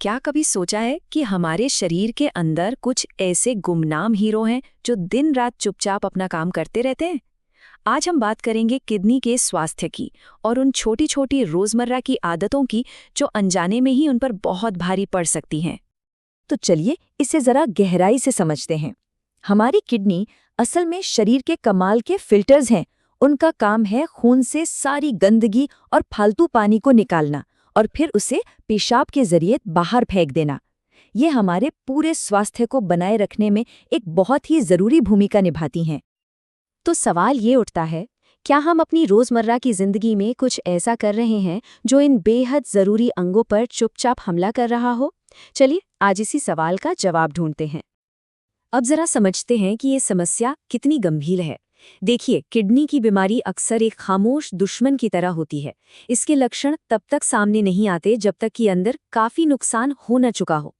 क्या कभी सोचा है कि हमारे शरीर के अंदर कुछ ऐसे गुमनाम हीरो हैं जो दिन रात चुपचाप अपना काम करते रहते हैं? आज हम बात करेंगे किडनी के स्वास्थ्य की और उन छोटी छोटी रोजमर्रा की आदतों की जो अनजाने में ही उन पर बहुत भारी पड़ सकती हैं। तो चलिए इसे जरा गहराई से समझते हैं। हमारी किडनी असल में शरीर के कमाल के फिल्टर्स हैं। उनका काम है खून से सारी गंदगी और फालतू पानी को निकालना और फिर उसे पेशाब के जरिए बाहर फेंक देना। ये हमारे पूरे स्वास्थ्य को बनाए रखने में एक बहुत ही जरूरी भूमिका निभाती हैं। तो सवाल ये उठता है, क्या हम अपनी रोजमर्रा की जिंदगी में कुछ ऐसा कर रहे हैं जो इन बेहद जरूरी अंगों पर चुपचाप हमला कर रहा हो? चलिए आज इसी सवाल का जवाब ढूंढते हैं। अब जरा समझते हैं कि ये समस्या कितनी गंभीर है। देखिए, किडनी की बीमारी अक्सर एक खामोश दुश्मन की तरह होती है। इसके लक्षण तब तक सामने नहीं आते जब तक कि अंदर काफी नुकसान हो न चुका हो।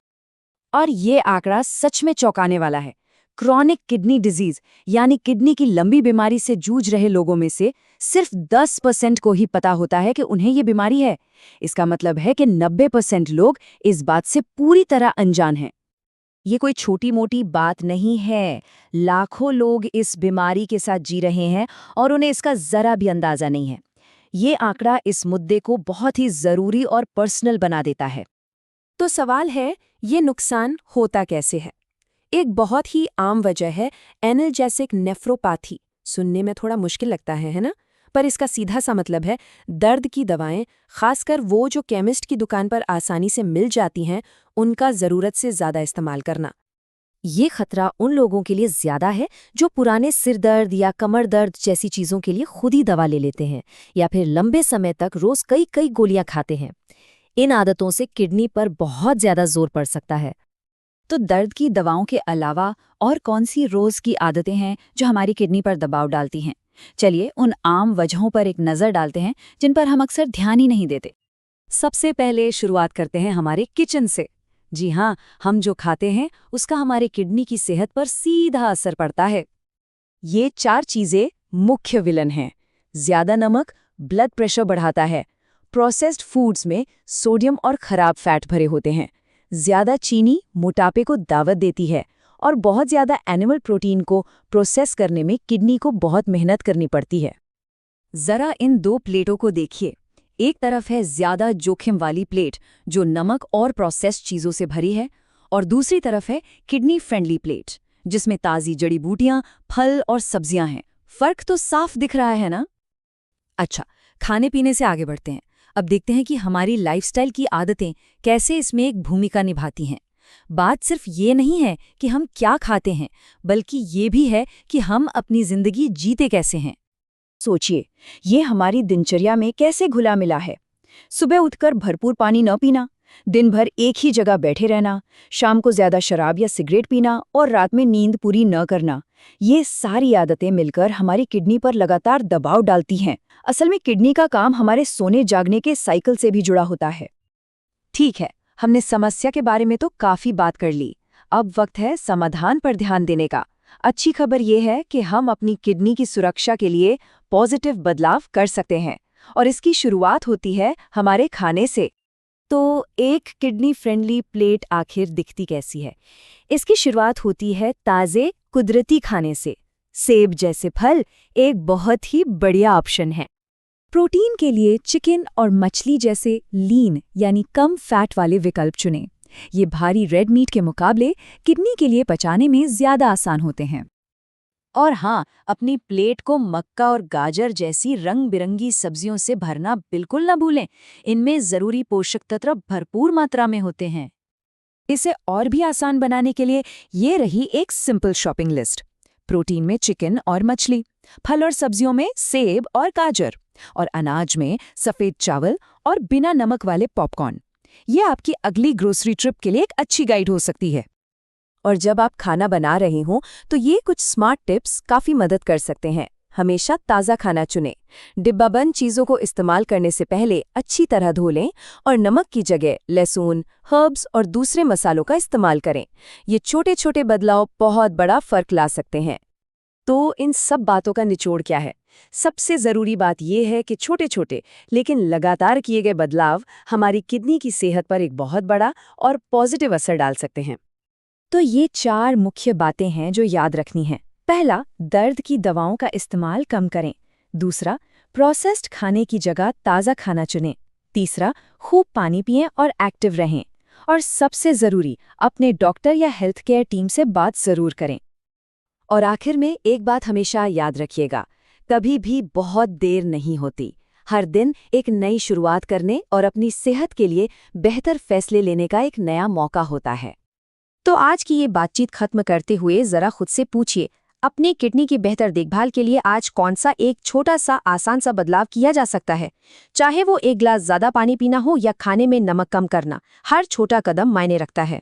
और ये आंकड़ा सच में चौंकाने वाला है। क्रॉनिक किडनी डिजीज यानी किडनी की लंबी बीमारी से जूझ रहे लोगों में से सिर्फ 10% को ही पता होता है कि उन्हें ये बीमारी है। इसका मतलब है कि 90% लोग इस बात से पूरी तरह अनजान हैं। ये कोई छोटी मोटी बात नहीं है। लाखों लोग इस बीमारी के साथ जी रहे हैं और उन्हें इसका जरा भी अंदाजा नहीं है। ये आंकड़ा इस मुद्दे को बहुत ही जरूरी और पर्सनल बना देता है। तो सवाल है, ये नुकसान होता कैसे है? एक बहुत ही आम वजह है एनाल्जेसिक नेफ्रोपैथी। सुनने में थोड़ा मुश्किल लगता है ना? पर इसका सीधा सा मतलब है दर्द की दवाएं, खासकर वो जो केमिस्ट की दुकान पर आसानी से मिल जाती हैं, उनका ज़रूरत से ज़्यादा इस्तेमाल करना। ये खतरा उन लोगों के लिए ज़्यादा है जो पुराने सिर दर्द या कमर दर्द जैसी चीज़ों के लिए खुद ही दवा ले लेते हैं या फिर लंबे समय तक रोज़ कई कई गोलियां खाते हैं। इन आदतों से किडनी पर बहुत ज़्यादा जोर पड़ सकता है। तो दर्द की दवाओं के अलावा और कौन सी रोज़ की आदतें हैं जो हमारी किडनी पर दबाव डालती हैं? चलिए उन आम वजहों पर एक नज़र डालते हैं जिन पर हम अक्सर ध्यान ही नहीं देते। सबसे पहले शुरुआत करते हैं हमारे किचन से। जी हाँ, हम जो खाते हैं उसका हमारे किडनी की सेहत पर सीधा असर पड़ता है। ये 4 चीज़ें मुख्य विलन हैं। ज़्यादा नमक ब्लड प्रेशर बढ़ाता है। प्रोसेस्ड फूड्स में सोडियम और खराब फैट भरे होते हैं। ज़्यादा चीनी मोटापे को दावत देती है और बहुत ज़्यादा एनिमल प्रोटीन को प्रोसेस करने में किडनी को बहुत मेहनत करनी पड़ती है। ज़रा इन 2 प्लेटों को देखिए। एक तरफ है ज़्यादा जोखिम वाली प्लेट जो नमक और प्रोसेस्ड चीज़ों से भरी है, और दूसरी तरफ है किडनी फ्रेंडली प्लेट जिसमें ताज़ी जड़ी बूटियां, फल और सब्जियां हैं। फ़र्क तो साफ दिख रहा है ना? अच्छा, खाने पीने से आगे बढ़ते हैं। अब देखते हैं कि हमारी लाइफस्टाइल की आदतें कैसे इसमें एक भूमिका निभाती हैं। बात सिर्फ ये नहीं है कि हम क्या खाते हैं, बल्कि ये भी है कि हम अपनी जिंदगी जीते कैसे हैं। सोचिए, ये हमारी दिनचर्या में कैसे घुला मिला है। सुबह उठकर भरपूर पानी न पीना, दिन भर एक ही जगह बैठे रहना, शाम को ज्यादा शराब या सिगरेट पीना और रात में नींद पूरी न करना, ये सारी आदतें मिलकर हमारी किडनी पर लगातार दबाव डालती हैं। असल में किडनी का काम हमारे सोने जागने के साइकिल से भी जुड़ा होता है। ठीक है, हमने समस्या के बारे में तो काफी बात कर ली। अब वक्त है समाधान पर ध्यान देने का। अच्छी खबर यह है कि हम अपनी किडनी की सुरक्षा के लिए पॉजिटिव बदलाव कर सकते हैं, और इसकी शुरुआत होती है हमारे खाने से। तो एक किडनी फ्रेंडली प्लेट आखिर दिखती कैसी है? इसकी शुरुआत होती है ताज़े कुदरती खाने से। सेब जैसे फल एक बहुत ही बढ़िया ऑप्शन है। प्रोटीन के लिए चिकन और मछली जैसे लीन यानी कम फैट वाले विकल्प चुनें। ये भारी रेड मीट के मुकाबले किडनी के लिए पचाने में ज़्यादा आसान होते हैं। और हाँ, अपनी प्लेट को मक्का और गाजर जैसी रंग बिरंगी सब्जियों से भरना बिल्कुल न भूलें। इनमें ज़रूरी पोषक तत्व भरपूर मात्रा में होते हैं। इसे और भी आसान बनाने के लिए ये रही एक सिंपल शॉपिंग लिस्ट। प्रोटीन में चिकन और मछली, फल और सब्जियों में सेब और गाजर, और अनाज में सफ़ेद चावल और बिना नमक वाले पॉपकॉर्न। ये आपकी अगली ग्रोसरी ट्रिप के लिए एक अच्छी गाइड हो सकती है। और जब आप खाना बना रहे हों तो ये कुछ स्मार्ट टिप्स काफ़ी मदद कर सकते हैं। हमेशा ताज़ा खाना चुनें। डिब्बाबंद चीज़ों को इस्तेमाल करने से पहले अच्छी तरह धो लें और नमक की जगह लहसुन, हर्ब्स और दूसरे मसालों का इस्तेमाल करें। ये छोटे छोटे बदलाव बहुत बड़ा फ़र्क ला सकते हैं। तो इन सब बातों का निचोड़ क्या है? सबसे ज़रूरी बात यह है कि छोटे-छोटे लेकिन लगातार किए गए बदलाव हमारी किडनी की सेहत पर एक बहुत बड़ा और पॉजिटिव असर डाल सकते हैं। तो ये 4 मुख्य बातें हैं जो याद रखनी हैं। पहला, दर्द की दवाओं का इस्तेमाल कम करें। दूसरा, प्रोसेस्ड खाने की जगह ताज़ा खाना चुनें। तीसरा, खूब पानी पिएं और एक्टिव रहें। और सबसे ज़रूरी, अपने डॉक्टर या हेल्थ केयर टीम से बात ज़रूर करें। और आखिर में एक बात हमेशा याद रखिएगा, कभी भी बहुत देर नहीं होती। हर दिन एक नई शुरुआत करने और अपनी सेहत के लिए बेहतर फैसले लेने का एक नया मौका होता है। तो आज की ये बातचीत खत्म करते हुए ज़रा खुद से पूछिए, अपनी किडनी की बेहतर देखभाल के लिए आज कौन सा एक छोटा सा आसान सा बदलाव किया जा सकता है। चाहे वो एक गिलास ज़्यादा पानी पीना हो या खाने में नमक कम करना, हर छोटा कदम मायने रखता है।